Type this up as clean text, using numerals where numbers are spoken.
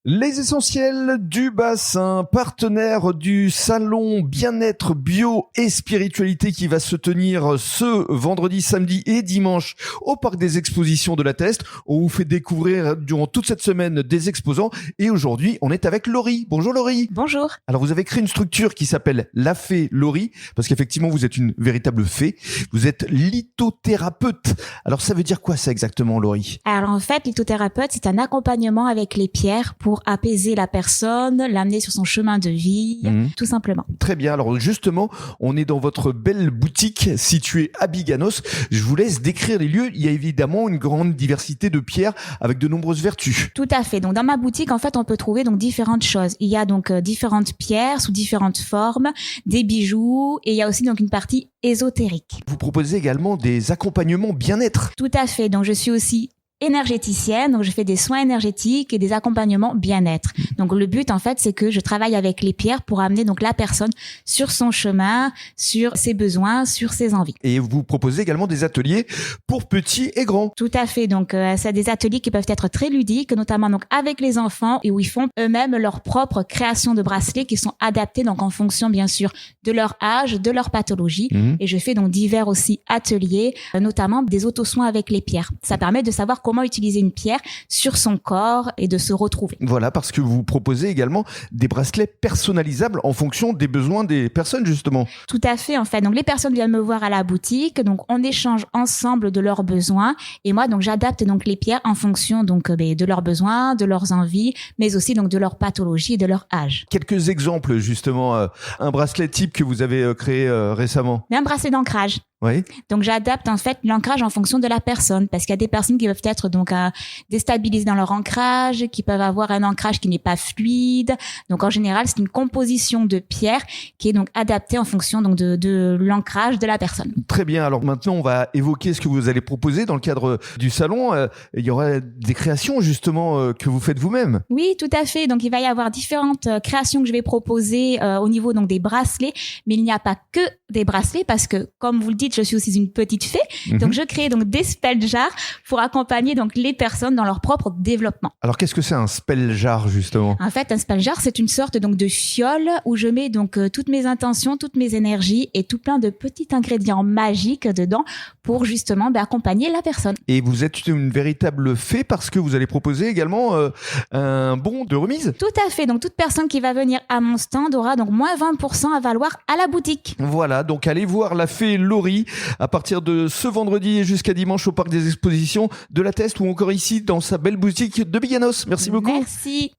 Les essentiels du bassin, partenaire du salon bien-être bio et spiritualité qui va se tenir ce vendredi, samedi et dimanche au parc des expositions de la Teste. On vous fait découvrir durant toute cette semaine des exposants et aujourd'hui on est avec Laurie. Bonjour Laurie. Bonjour. Alors vous avez créé une structure qui s'appelle La Fée Laurie parce qu'effectivement vous êtes une véritable fée. Vous êtes lithothérapeute. Alors ça veut dire quoi ça exactement Laurie? Alors en fait, lithothérapeute, c'est un accompagnement avec les pierres pour apaiser la personne, l'amener sur son chemin de vie, tout simplement. Très bien. Alors justement, on est dans votre belle boutique située à Biganos. Je vous laisse décrire les lieux. Il y a évidemment une grande diversité de pierres avec de nombreuses vertus. Tout à fait. Donc dans ma boutique, en fait, on peut trouver donc différentes choses. Il y a donc différentes pierres sous différentes formes, des bijoux et il y a aussi donc une partie ésotérique. Vous proposez également des accompagnements bien-être. Tout à fait. Donc je suis aussi énergéticienne, donc je fais des soins énergétiques et des accompagnements bien-être. Donc le but en fait, c'est que je travaille avec les pierres pour amener donc la personne sur son chemin, sur ses besoins, sur ses envies. Et vous proposez également des ateliers pour petits et grands. Tout à fait. Donc c'est des ateliers qui peuvent être très ludiques, notamment donc avec les enfants et où ils font eux-mêmes leur propre création de bracelets qui sont adaptés donc en fonction bien sûr de leur âge, de leur pathologie. Et je fais donc divers aussi ateliers, notamment des auto-soins avec les pierres. Ça permet de savoir comment utiliser une pierre sur son corps et de se retrouver. Voilà, parce que vous proposez également des bracelets personnalisables en fonction des besoins des personnes, justement. Tout à fait, en fait. Donc, les personnes viennent me voir à la boutique. Donc, on échange ensemble de leurs besoins. Et moi, donc, j'adapte donc les pierres en fonction donc de leurs besoins, de leurs envies, mais aussi donc de leur pathologie et de leur âge. Quelques exemples, justement. Un bracelet type que vous avez créé récemment. Mais un bracelet d'ancrage. Oui. Donc j'adapte en fait l'ancrage en fonction de la personne parce qu'il y a des personnes qui peuvent être donc déstabilisées dans leur ancrage, qui peuvent avoir un ancrage qui n'est pas fluide. Donc en général, c'est une composition de pierres qui est donc adaptée en fonction donc de l'ancrage de la personne. Très bien. Alors maintenant, on va évoquer ce que vous allez proposer dans le cadre du salon. Il y aura des créations justement que vous faites vous-même. Oui, tout à fait. Donc il va y avoir différentes créations que je vais proposer au niveau donc des bracelets, mais il n'y a pas que des bracelets parce que comme vous le dites, je suis aussi une petite fée. Donc, je crée donc des spell jars pour accompagner donc les personnes dans leur propre développement. Alors, qu'est-ce que c'est un spell jar, justement? En fait, un spell jar, c'est une sorte donc de fiole où je mets donc toutes mes intentions, toutes mes énergies et tout plein de petits ingrédients magiques dedans pour justement accompagner la personne. Et vous êtes une véritable fée parce que vous allez proposer également un bon de remise? Tout à fait. Donc, toute personne qui va venir à mon stand aura donc moins 20% à valoir à la boutique. Voilà. Donc, allez voir La Fée Laurie à partir de ce vendredi et jusqu'à dimanche au parc des expositions de la Teste ou encore ici dans sa belle boutique de Biganos. Merci beaucoup. Merci.